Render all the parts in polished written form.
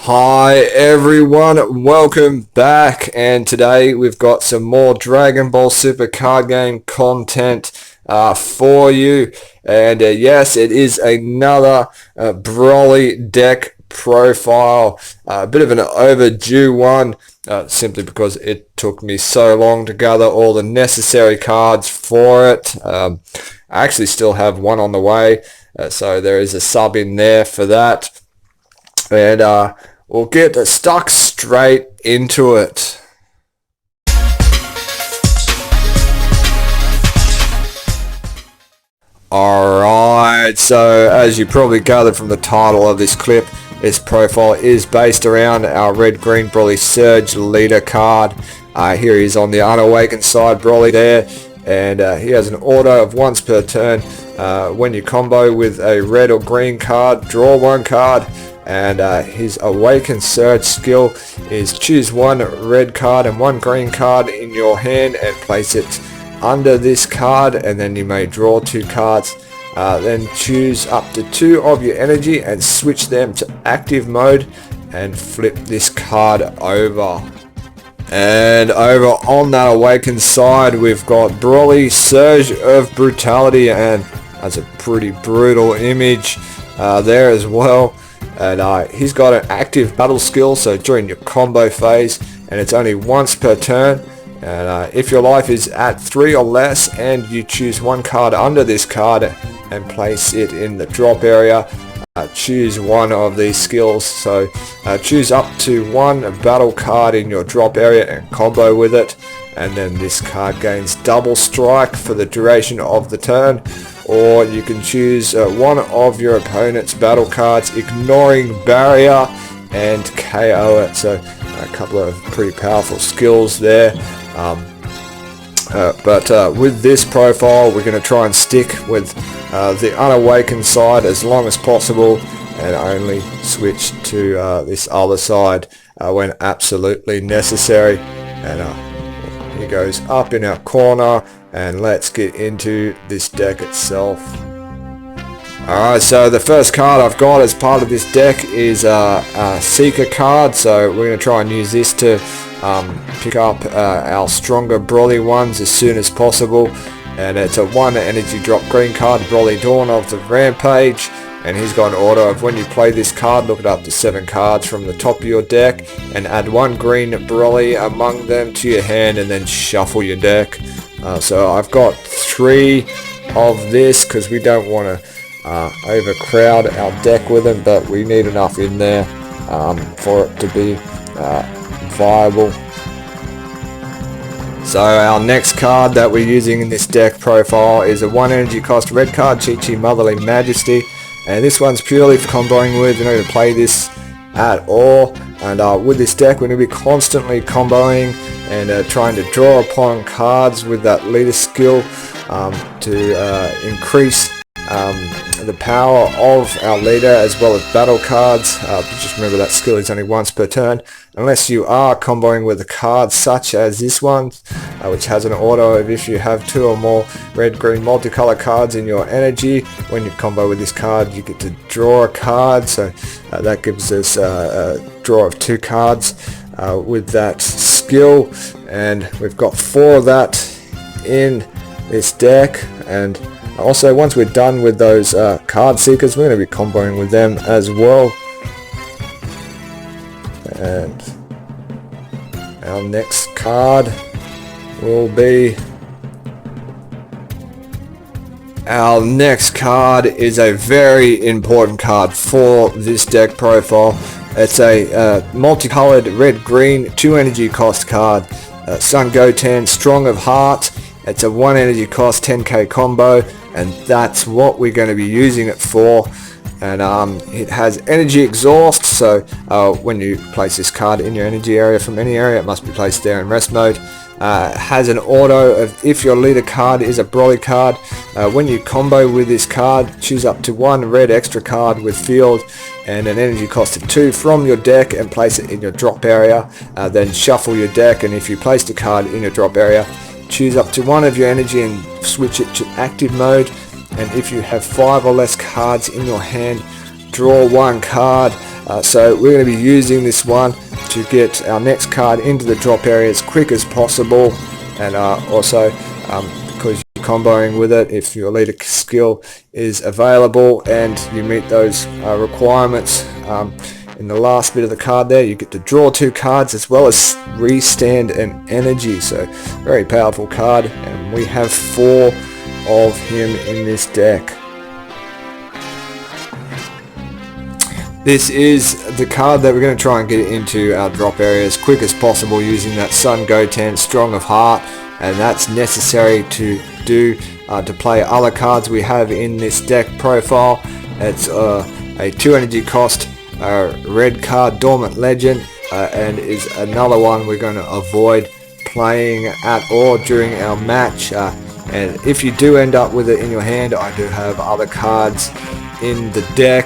Hi everyone, welcome back, and today we've got some more Dragon Ball Super card game content for you. And yes, it is another Broly deck profile, a bit of an overdue one, simply because it took me so long to gather all the necessary cards for it. I actually still have one on the way, so there is a sub in there for that. And we'll get stuck straight into it. Alright, so as you probably gathered from the title of this clip, this profile is based around our red-green Broly Surge leader card. Here he is on the unawakened side, Broly there, and he has an order of once per turn. When you combo with a red or green card, draw one card. And his Awakened Surge skill is choose one red card and one green card in your hand and place it under this card, and then you may draw two cards. Then choose up to two of your energy and switch them to active mode and flip this card over. And over on that Awakened side, we've got Broly Surge of Brutality, and that's a pretty brutal image there as well. And he's got an active battle skill, so during your combo phase, and it's only once per turn. And if your life is at 3 or less and you choose one card under this card and place it in the drop area, choose one of these skills. So choose up to one battle card in your drop area and combo with it, and then this card gains double strike for the duration of the turn. Or you can choose one of your opponent's battle cards, ignoring barrier, and KO it. So a couple of pretty powerful skills there. But with this profile, we're going to try and stick with the unawakened side as long as possible, and only switch to this other side when absolutely necessary. And he goes up in our corner. And let's get into this deck itself. Alright, so the first card I've got as part of this deck is a Seeker card. So we're going to try and use this to pick up our stronger Broly ones as soon as possible. And it's a 1 energy drop green card, Broly Dawn of the Rampage. And he's got an order of when you play this card, look at up to 7 cards from the top of your deck and add 1 green Broly among them to your hand, and then shuffle your deck. So I've got 3 of this because we don't want to overcrowd our deck with them, but we need enough in there for it to be viable. So our next card that we're using in this deck profile is a 1 energy cost red card, Chi-Chi Modeling Majesty. And this one's purely for comboing with. You're not going to play this at all. And with this deck, we're going to be constantly comboing and trying to draw upon cards with that leader skill to increase the power of our leader, as well as battle cards. Just remember that skill is only once per turn, unless you are comboing with a card such as this one, which has an order of if you have 2 or more red-green multicolor cards in your energy. When you combo with this card, you get to draw a card, so that gives us a draw of 2 cards with that skill. And we've got 4 of that in this deck. And also, once we're done with those card seekers, we're going to be comboing with them as well. And our next card will be... Our next card is a very important card for this deck profile. It's a multicolored red-green 2 energy cost card. Sungo 10, Strong of Heart. It's a 1 energy cost 10k combo, and that's what we're going to be using it for. And it has energy exhaust, so when you place this card in your energy area from any area, it must be placed there in rest mode. It has an auto of if your leader card is a Broly card, when you combo with this card, choose up to 1 red extra card with field and an energy cost of 2 from your deck and place it in your drop area. Then shuffle your deck, and if you placed a card in your drop area, choose up to 1 of your energy and switch it to active mode. And if you have 5 or less cards in your hand, draw 1 card So we're going to be using this one to get our next card into the drop area as quick as possible, and also because you're comboing with it, if your leader skill is available and you meet those requirements in the last bit of the card there, you get to draw 2 cards as well as restand an energy. So very powerful card, and we have 4 of him in this deck. This is the card that we're going to try and get into our drop area as quick as possible using that Sungo 10 Strong of Heart, and that's necessary to do to play other cards we have in this deck profile. It's a 2 energy cost red card, Dormant Legend, and is another one we're going to avoid playing at all during our match. And if you do end up with it in your hand, I do have other cards in the deck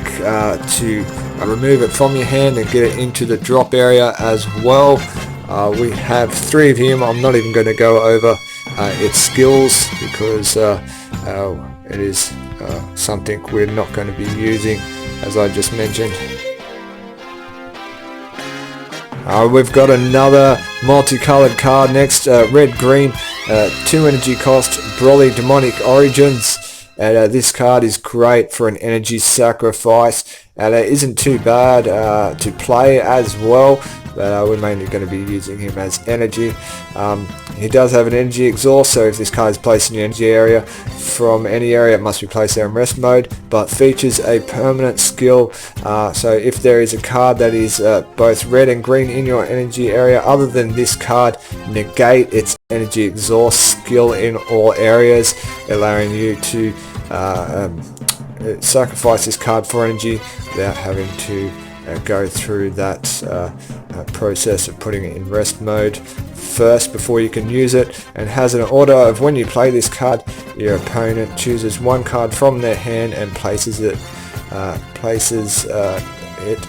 to remove it from your hand and get it into the drop area as well. We have 3 of him. I'm not even going to go over its skills because it is something we're not going to be using, as I just mentioned. We've got another multicolored card next, red green, 2 energy cost, Broly Demonic Origins. And this card is great for an energy sacrifice, and it isn't too bad to play as well, but we're mainly going to be using him as energy. He does have an energy exhaust, so if this card is placed in the energy area from any area, it must be placed there in rest mode, but features a permanent skill. So if there is a card that is both red and green in your energy area, other than this card, negate its energy exhaust skill in all areas, allowing you to sacrifice this card for energy without having to go through that process of putting it in rest mode first before you can use it, and has an order of when you play this card, your opponent chooses 1 card from their hand and places it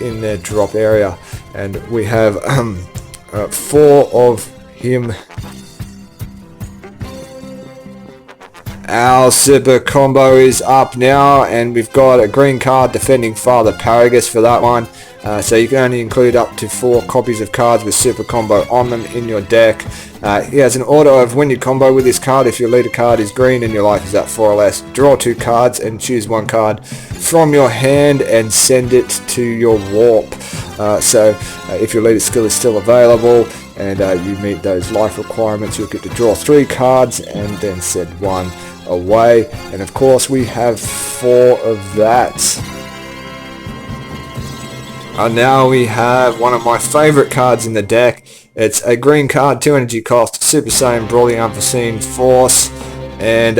in their drop area. And we have 4 of him. Our super combo is up now, and we've got a green card defending Father Paragus for that one. So you can only include up to 4 copies of cards with super combo on them in your deck. He has an order of when you combo with this card. If your leader card is green and your life is at 4 or less, draw 2 cards and choose 1 card from your hand and send it to your warp. So if your leader skill is still available and you meet those life requirements, you'll get to draw 3 cards and then send 1 away. And of course we have 4 of that. And now we have one of my favorite cards in the deck. It's a green card, 2 energy cost, Super Saiyan Broly Unforeseen Force, and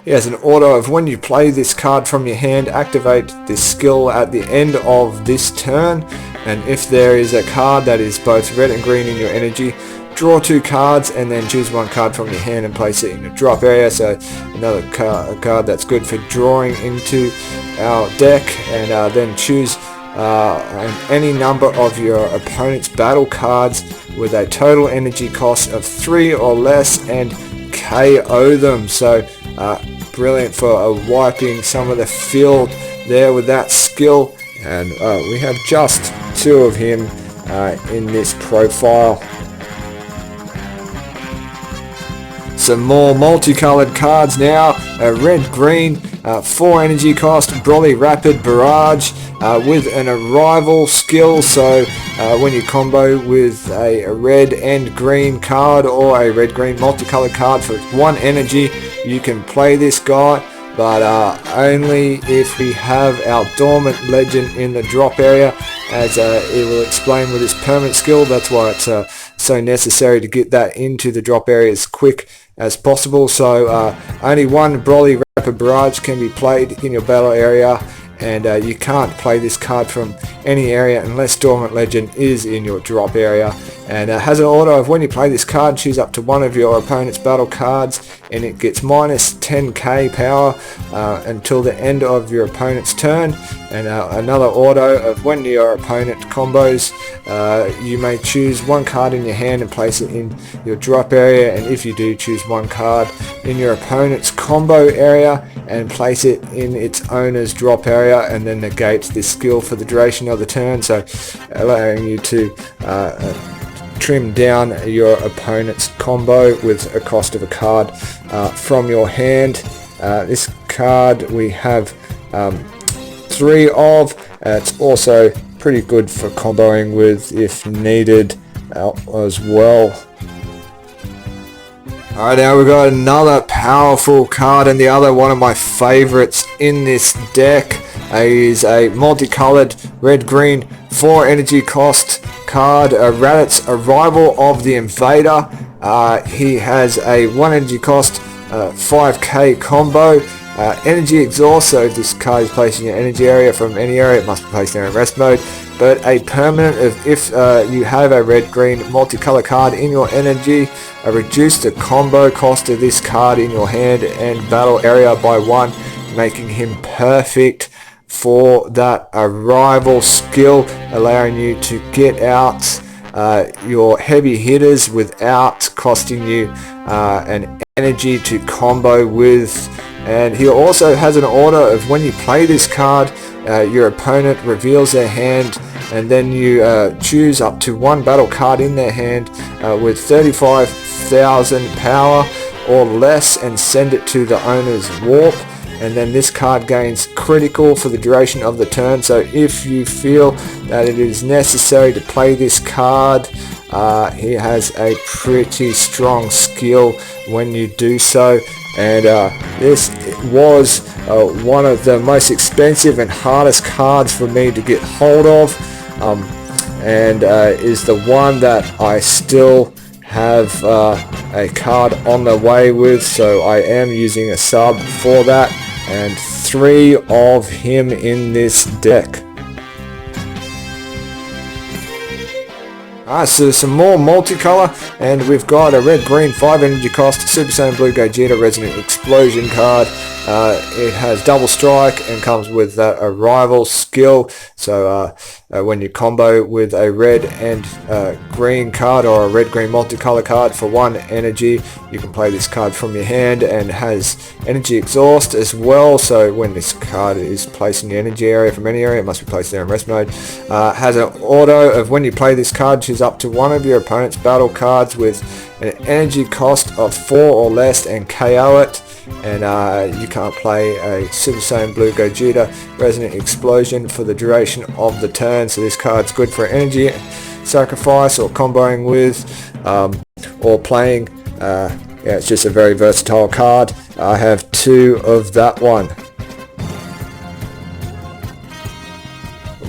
he has an order of when you play this card from your hand, activate this skill at the end of this turn, and if there is a card that is both red and green in your energy, draw 2 cards and then choose 1 card from your hand and place it in the drop area. So another card that's good for drawing into our deck, and then choose any number of your opponent's battle cards with a total energy cost of 3 or less and KO them. So brilliant for wiping some of the field there with that skill, and we have just 2 of him in this profile. Some more multicolored cards now, red green, 4 energy cost, Broly Rapid Barrage with an arrival skill. So when you combo with a red and green card or a red green multicolored card for 1 energy, you can play this guy, but only if we have our Dormant Legend in the drop area, as it will explain with this permanent skill. That's why it's so necessary to get that into the drop area as quick as possible. So only 1 Broly Rapid Barrage can be played in your battle area, and you can't play this card from any area unless Dormant Legend is in your drop area. and has an order of when you play this card, choose up to one of your opponent's battle cards, and it gets minus 10k power until the end of your opponent's turn. And another order of when your opponent combos, you may choose one card in your hand and place it in your drop area, and if you do, choose one card in your opponent's combo area and place it in its owner's drop area, and then negate this skill for the duration of the turn, so allowing you to trim down your opponent's combo with a cost of a card from your hand. This card we have 3 of. It's also pretty good for comboing with if needed as well. Alright, now we've got another powerful card, and the other one of my favorites in this deck is a multicolored red-green 4 energy cost card, Raditz, Arrival of the Invader. He has a 1 energy cost 5k combo. Energy exhaust, so if this card is placed in your energy area from any area, it must be placed there in rest mode. But a permanent of if you have a red-green multicolor card in your energy, reduce the combo cost of this card in your hand and battle area by 1, making him perfect for that arrival skill, allowing you to get out your heavy hitters without costing you an energy to combo with. And he also has an order of when you play this card, your opponent reveals their hand, and then you choose up to 1 battle card in their hand with 35,000 power or less and send it to the owner's warp. And then this card gains critical for the duration of the turn, so if you feel that it is necessary to play this card, he has a pretty strong skill when you do so. And this was one of the most expensive and hardest cards for me to get hold of, and is the one that I still have a card on the way with, so I am using a sub for that, and 3 of him in this deck. So some more multicolor, and we've got a red-green 5 energy cost Super Saiyan Blue Vegeta Resonant Explosion card. It has double strike and comes with that arrival skill, so when you combo with a red and green card or a red-green multicolor card for 1 energy, you can play this card from your hand, and has energy exhaust as well, so when this card is placed in the energy area from any area, it must be placed there in rest mode. Has an auto of when you play this card, choose up to 1 of your opponent's battle cards with an energy cost of 4 or less and KO it. And you can't play a Super Saiyan Blue Gogeta Resonant Explosion for the duration of the turn, so this card's good for energy sacrifice or comboing with, or playing. Yeah, it's just a very versatile card. I have 2 of that one.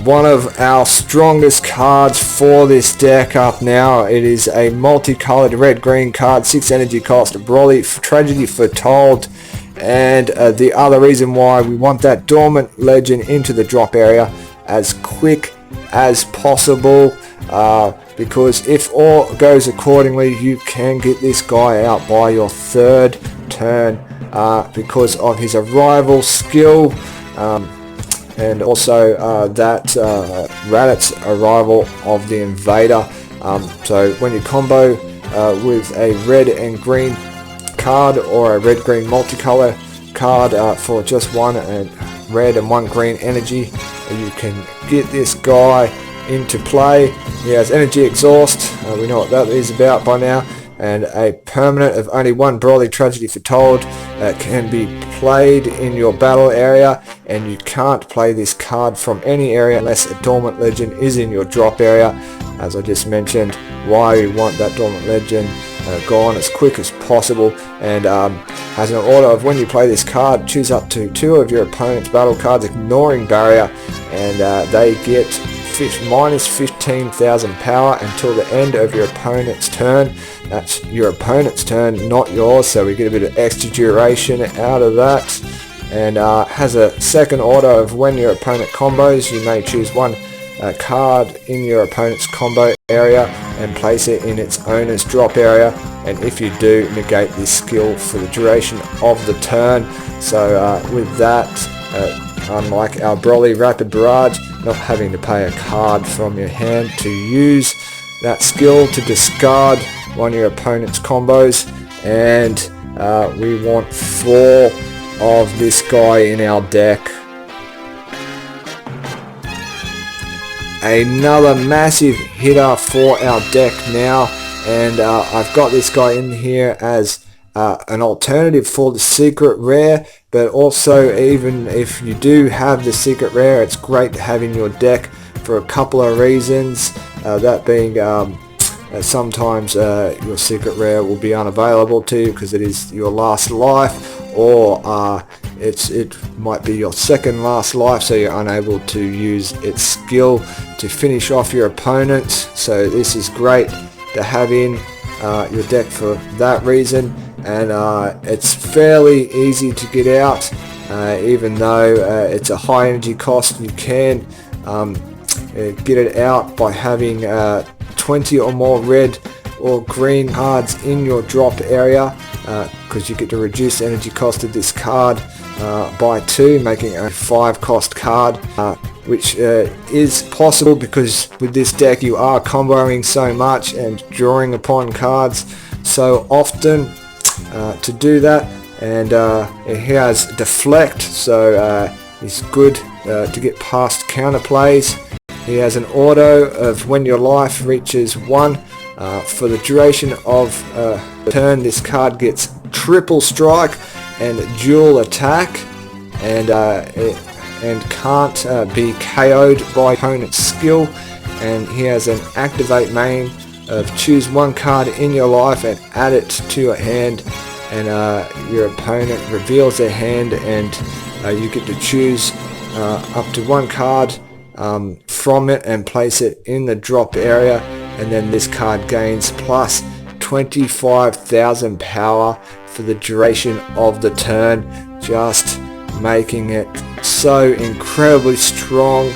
One of our strongest cards for this deck up now. It is a multicolored red-green card, 6 energy cost, Broly Tragedy Foretold. And the other reason why we want that Dormant Legend into the drop area as quick as possible, because if all goes accordingly, you can get this guy out by your 3rd turn because of his arrival skill. And also that Raditz Arrival of the Invader. So when you combo with a red and green card or a red-green multicolor card for just 1 red and 1 green energy, you can get this guy into play. He has energy exhaust, we know what that is about by now, and a permanent of only 1 Broly Tragedy Foretold can be played in your battle area, and you can't play this card from any area unless a Dormant Legend is in your drop area. As I just mentioned, why we want that Dormant Legend gone as quick as possible, and has an order of when you play this card, choose up to 2 of your opponent's battle cards ignoring barrier, and they get minus 15,000 power until the end of your opponent's turn. That's your opponent's turn, not yours, so we get a bit of extra duration out of that. And has a second order of when your opponent combos, you may choose 1 card in your opponent's combo area and place it in its owner's drop area, and if you do, negate this skill for the duration of the turn. So with that, unlike our Broly Rapid Barrage, not having to pay a card from your hand to use that skill to discard one of your opponent's combos, and we want 4 of this guy in our deck. Another massive hitter for our deck now, and I've got this guy in here as an alternative for the secret rare, but also even if you do have the secret rare, it's great to have in your deck for a couple of reasons, that being sometimes your secret rare will be unavailable to you because it is your last life, or it might be your second last life, so you're unable to use its skill to finish off your opponent. So this is great to have in your deck for that reason, and it's fairly easy to get out, even though it's a high energy cost. You can get it out by having 20 or more red or green cards in your drop area, because you get to reduce the energy cost of this card by 2, making a 5 cost card, which is possible because with this deck you are comboing so much and drawing upon cards so often to do that. And he has deflect, so it's good to get past counterplays. He has an auto of when your life reaches 1. For the duration of the turn, this card gets triple strike and dual attack, and can't be KO'd by opponent's skill. And he has an activate main of choose 1 card in your life and add it to your hand, and your opponent reveals their hand, and you get to choose up to 1 card from it and place it in the drop area, and then this card gains plus 25,000 power for the duration of the turn, just making it so incredibly strong.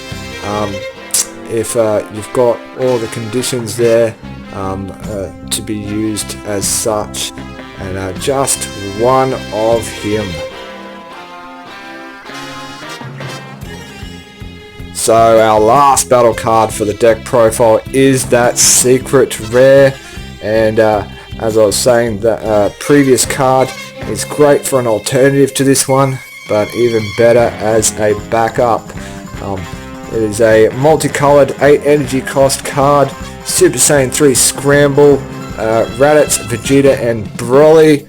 If you've got all the conditions there to be used as such, and just 1 of him. So our last battle card for the deck profile is that secret rare, and as I was saying, the previous card is great for an alternative to this one, but even better as a backup. It is a multicolored 8 energy cost card, Super Saiyan 3 Scramble, Raditz, Vegeta and Broly.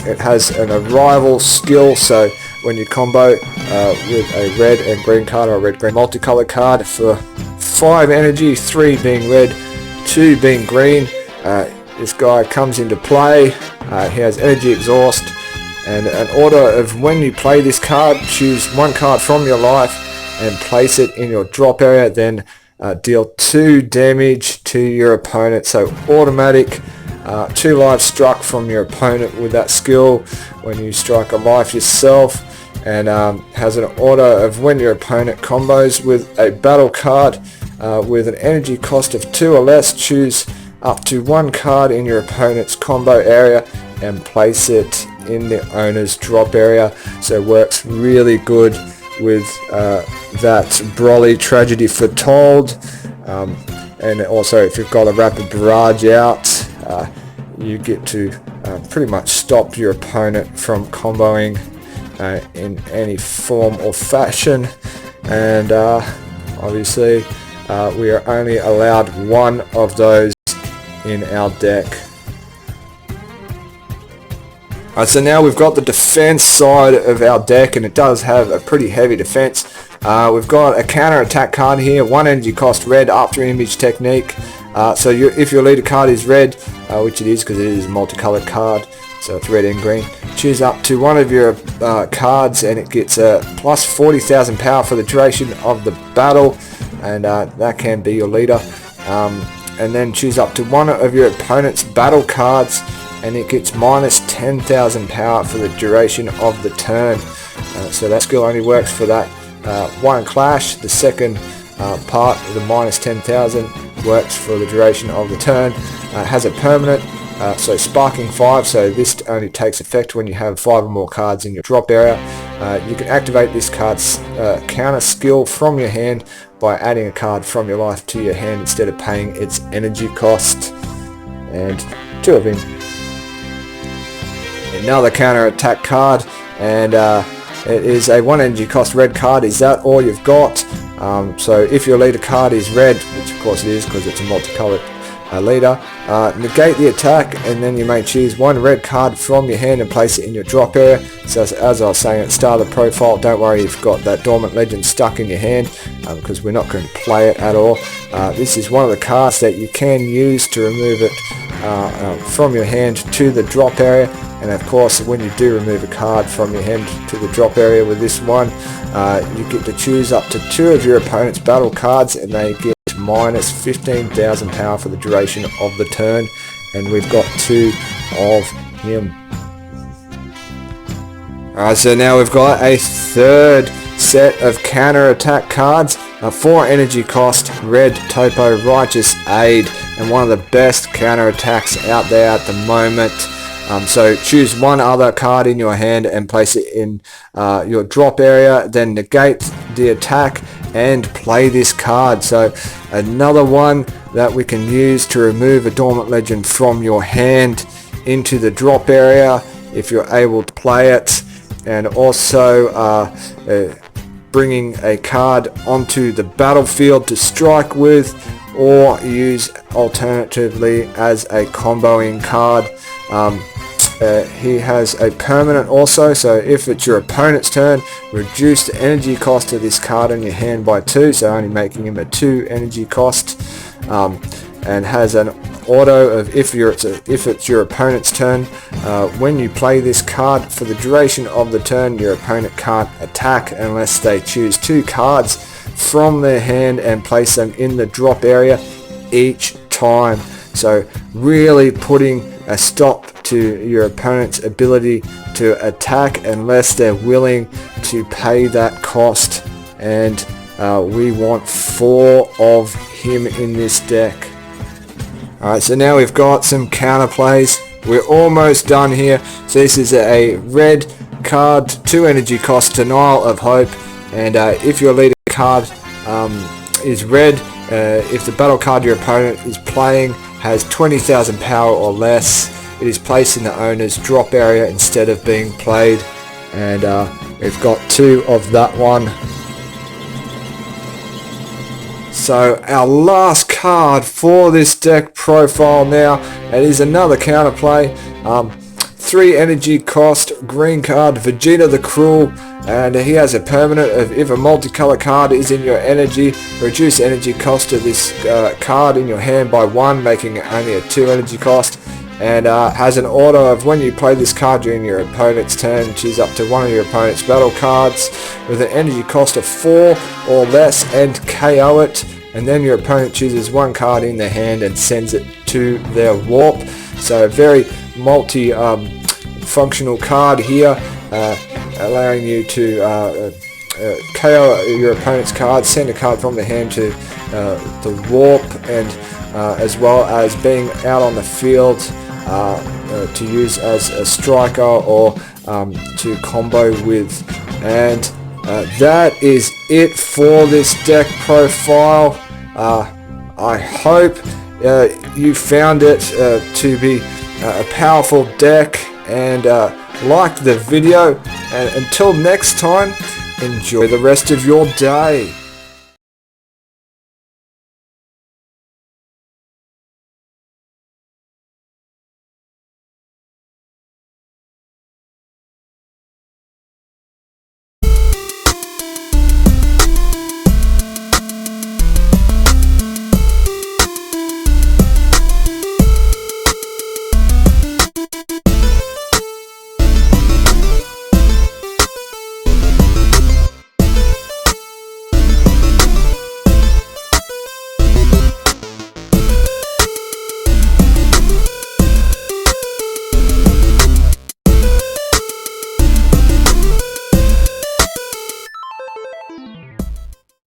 It has an arrival skill, so when you combo with a red and green card, or a red-green multicolored card, for 5 energy, 3 being red, 2 being green, this guy comes into play. He has energy exhaust, and an order of when you play this card, choose 1 card from your life and place it in your drop area, then deal 2 damage to your opponent. So automatic 2 lives struck from your opponent with that skill when you strike a life yourself, and has an order of when your opponent combos with a battle card with an energy cost of 2 or less, choose up to 1 card in your opponent's combo area and place it in the owner's drop area. So it works really good with that Broly Tragedy Foretold, and also if you've got a Rapid Barrage out, you get to pretty much stop your opponent from comboing in any form or fashion. And obviously we are only allowed 1 of those in our deck. Alright, so now we've got the defense side of our deck, and it does have a pretty heavy defense. We've got a counter attack card here, 1 energy cost red after image technique. So if your leader card is red, which it is because it is a multicolored card, so it's red and green, choose up to 1 of your cards and it gets plus 40,000 power for the duration of the battle, and that can be your leader. And then choose up to 1 of your opponent's battle cards and it gets minus 10,000 power for the duration of the turn. So that skill only works for that 1 clash. The second part of the minus 10,000 works for the duration of the turn. Has a permanent, so sparking 5, so this only takes effect when you have 5 or more cards in your drop area. You can activate this card's counter skill from your hand by adding a card from your life to your hand instead of paying its energy cost. And 2 of him. Another counter attack card, and it is a 1 energy cost red card. Is that all you've got? So if your leader card is red, which of course it is because it's a multicolored leader, negate the attack, and then you may choose 1 red card from your hand and place it in your drop area. So as I was saying at the start of the profile, don't worry if you've got that Dormant Legend stuck in your hand, because we're not going to play it at all. This is one of the cards that you can use to remove it from your hand to the drop area. And of course, when you do remove a card from your hand to the drop area with this one, you get to choose up to 2 of your opponent's battle cards, and they get minus 15,000 power for the duration of the turn. And we've got 2 of him. Alright, so now we've got a 3rd set of counter attack cards. 4 energy cost, red topo righteous aide, and one of the best counter attacks out there at the moment. So choose 1 other card in your hand and place it in your drop area, then negate the attack and play this card. So another one that we can use to remove a Dormant Legend from your hand into the drop area if you're able to play it, and also bringing a card onto the battlefield to strike with, or use alternatively as a comboing card. He has a permanent also, so if it's your opponent's turn, reduce the energy cost of this card in your hand by 2, so only making him a 2 energy cost, and has an auto of if it's your opponent's turn, when you play this card for the duration of the turn, your opponent can't attack unless they choose 2 cards from their hand and place them in the drop area each time. So really putting a stop to your opponent's ability to attack unless they're willing to pay that cost, and we want 4 of him in this deck. Alright, so now we've got some counter plays. We're almost done here. So this is a red card, 2 energy cost, Denial of Hope, and if your leader card is red, if the battle card your opponent is playing has 20,000 power or less, it is placed in the owner's drop area instead of being played, and we've got 2 of that one. So our last card for this deck profile now, it is another counterplay. 3 energy cost, green card, Vegeta the Cruel, and he has a permanent of if a multicolor card is in your energy, reduce energy cost of this card in your hand by 1, making it only a 2 energy cost, and has an auto of when you play this card during your opponent's turn, choose up to 1 of your opponent's battle cards with an energy cost of 4 or less and KO it, and then your opponent chooses 1 card in their hand and sends it to their warp. So a very multi-functional card here, allowing you to KO your opponent's card, send a card from the hand to the warp, and as well as being out on the field to use as a striker or to combo with. And that is it for this deck profile. I hope you found it to be a powerful deck, and like the video, and until next time, enjoy the rest of your day.